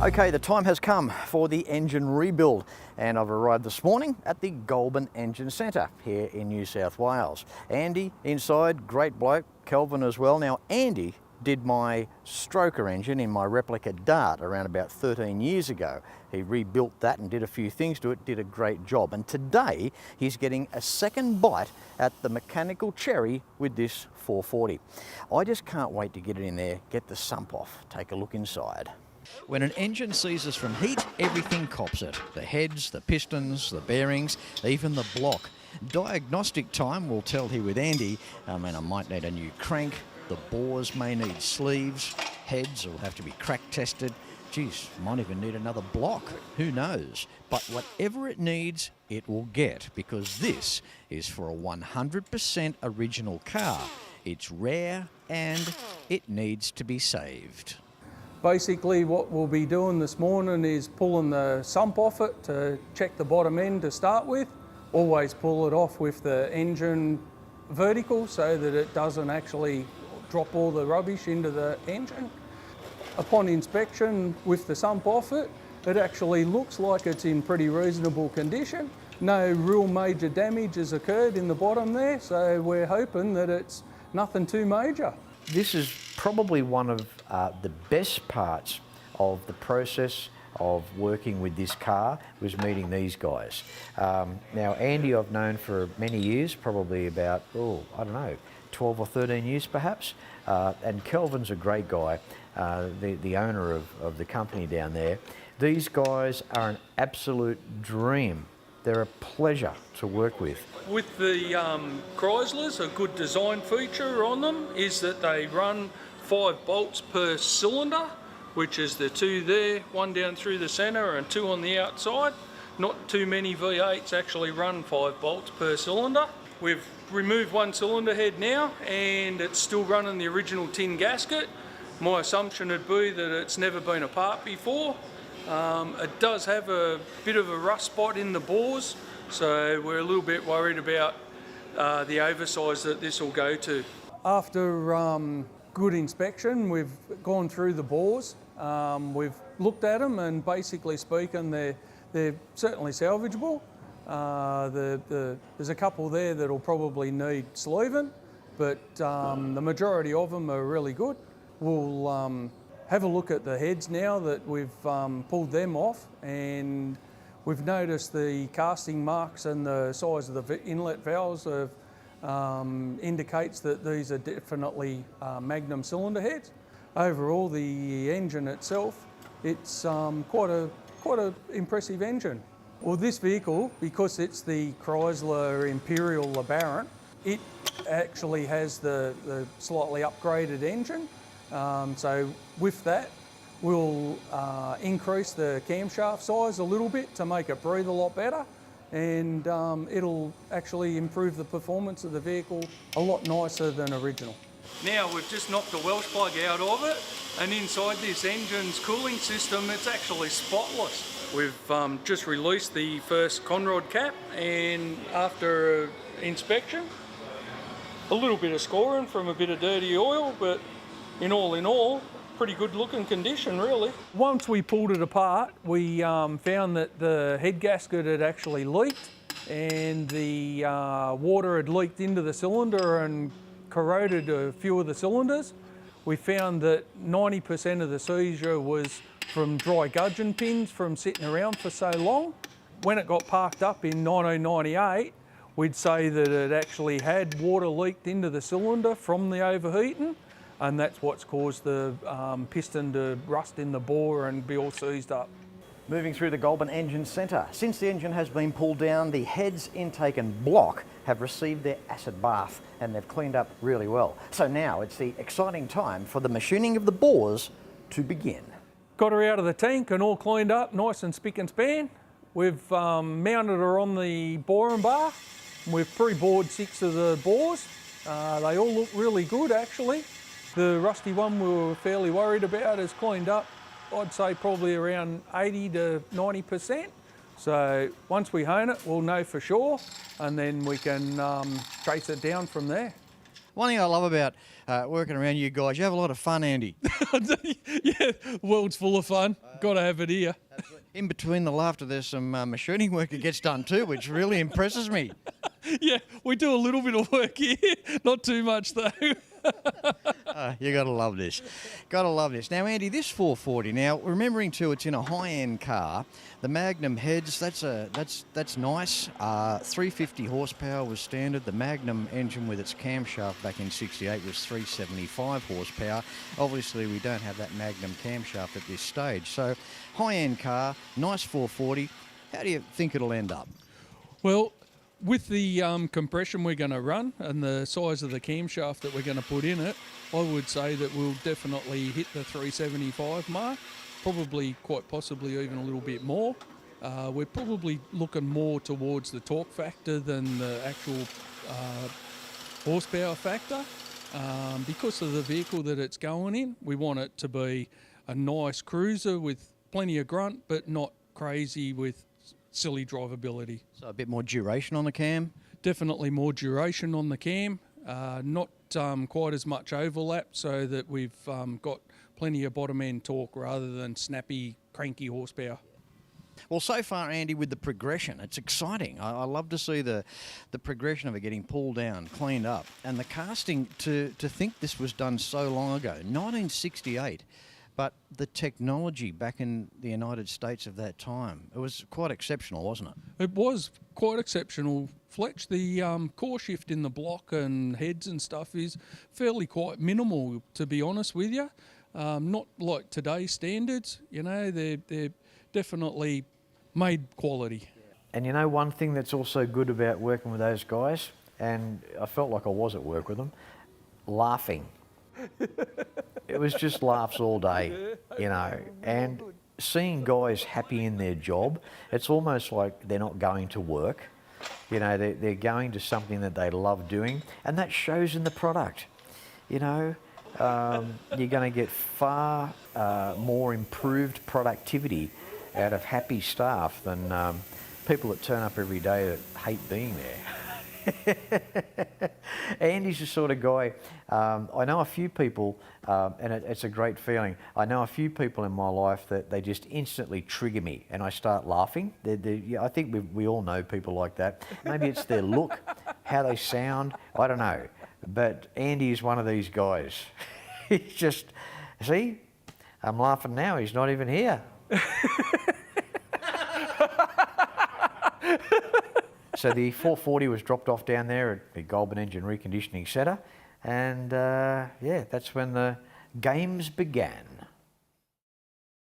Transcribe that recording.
Okay, the time has come for the engine rebuild, and I've arrived this morning at the Goulburn Engine Centre here in New South Wales. Andy inside, great bloke, Kelvin as well. Now Andy did my stroker engine in my replica Dart around about 13 years ago. He rebuilt that and did a few things to it, did a great job. And today he's getting a second bite at the mechanical cherry with this 440. I just can't wait to get it in there, get the sump off, take a look inside. When an engine seizes from heat, everything cops it. The heads, the pistons, the bearings, even the block. Diagnostic time will tell here with Andy. I might need a new crank, the bores may need sleeves, heads will have to be crack tested. Geez, might even need another block, who knows? But whatever it needs, it will get, because this is for a 100% original car. It's rare and it needs to be saved. Basically what we'll be doing this morning is pulling the sump off it to check the bottom end to start with. Always pull it off with the engine vertical so that it doesn't actually drop all the rubbish into the engine. Upon inspection with the sump off it, it actually looks like it's in pretty reasonable condition. No real major damage has occurred in the bottom there, so we're hoping that it's nothing too major. This is probably one of the best parts of the process of working with this car, was meeting these guys. Now Andy I've known for many years, probably about, 12 or 13 years perhaps, and Kelvin's a great guy, the owner of the company down there. These guys are an absolute dream. They're a pleasure to work with. With the Chryslers, a good design feature on them is that they run 5 bolts per cylinder, which is the 2 there, 1 down through the centre and 2 on the outside. Not too many V8s actually run 5 bolts per cylinder. We've removed 1 cylinder head now and it's still running the original tin gasket. My assumption would be that it's never been apart before. It does have a bit of a rust spot in the bores, so we're a little bit worried about the oversize that this will go to. After good inspection, we've gone through the bores, we've looked at them, and basically speaking they're certainly salvageable. There's a couple there that'll probably need sleeving, but the majority of them are really good. We'll have a look at the heads now that we've pulled them off, and we've noticed the casting marks and the size of the inlet valves indicates that these are definitely Magnum cylinder heads. Overall, the engine itself, it's quite a impressive engine. Well, this vehicle, because it's the Chrysler Imperial LeBaron, it actually has the slightly upgraded engine. So with that, we'll increase the camshaft size a little bit to make it breathe a lot better, and it'll actually improve the performance of the vehicle a lot nicer than original. Now we've just knocked the Welsh plug out of it, and inside this engine's cooling system it's actually spotless. We've just released the first conrod cap, and after inspection, a little bit of scoring from a bit of dirty oil, but in all, pretty good looking condition really. Once we pulled it apart, we found that the head gasket had actually leaked, and the water had leaked into the cylinder and corroded a few of the cylinders. We found that 90% of the seizure was from dry gudgeon pins from sitting around for so long. When it got parked up in 1998, we'd say that it actually had water leaked into the cylinder from the overheating, and that's what's caused the piston to rust in the bore and be all seized up. Moving through the Goulburn Engine Centre. Since the engine has been pulled down, the heads, intake and block have received their acid bath, and they've cleaned up really well. So now it's the exciting time for the machining of the bores to begin. Got her out of the tank and all cleaned up, nice and spick and span. We've mounted her on the boring bar. We've pre-bored 6 of the bores. They all look really good actually. The rusty one we were fairly worried about is cleaned up, I'd say probably around 80 to 90%. So once we hone it, we'll know for sure, and then we can trace it down from there. One thing I love about working around you guys, you have a lot of fun, Andy. Yeah, world's full of fun. Got to have it here. In between the laughter, there's some machining work that gets done too, which really impresses me. Yeah, we do a little bit of work here, not too much though. You got to love this. Got to love this. Now, Andy, this 440. Now, remembering too, it's in a high-end car. The Magnum heads, that's nice. 350 horsepower was standard. The Magnum engine with its camshaft back in '68 was 375 horsepower. Obviously, we don't have that Magnum camshaft at this stage. So, high-end car, nice 440. How do you think it'll end up? Well, with the compression we're going to run and the size of the camshaft that we're going to put in it, I would say that we'll definitely hit the 375 mark, probably quite possibly even a little bit more. We're probably looking more towards the torque factor than the actual horsepower factor. Because of the vehicle that it's going in, we want it to be a nice cruiser with plenty of grunt, but not crazy with silly drivability. So a bit more duration on the cam? Definitely more duration on the cam, not quite as much overlap, so that we've got plenty of bottom end torque rather than snappy, cranky horsepower. Well, so far, Andy, with the progression, it's exciting. I love to see the progression of it getting pulled down, cleaned up. And the casting, to think this was done so long ago, 1968. But the technology back in the United States of that time, it was quite exceptional, wasn't it? It was quite exceptional, Fletch. The core shift in the block and heads and stuff is fairly quite minimal, to be honest with you. Not like today's standards, you know, they're definitely made quality. And you know, one thing that's also good about working with those guys, and I felt like I was at work with them, laughing. It was just laughs all day, you know, and seeing guys happy in their job, it's almost like they're not going to work. You know, they're going to something that they love doing, and that shows in the product. You know, you're going to get far more improved productivity out of happy staff than people that turn up every day that hate being there. Andy's the sort of guy, I know a few people, and it's a great feeling, I know a few people in my life that they just instantly trigger me and I start laughing. I think we all know people like that. Maybe it's their look, how they sound, I don't know. But Andy is one of these guys. He's just, see, I'm laughing now, he's not even here. So the 440 was dropped off down there at the Goulburn Engine Reconditioning Centre, and yeah, that's when the games began.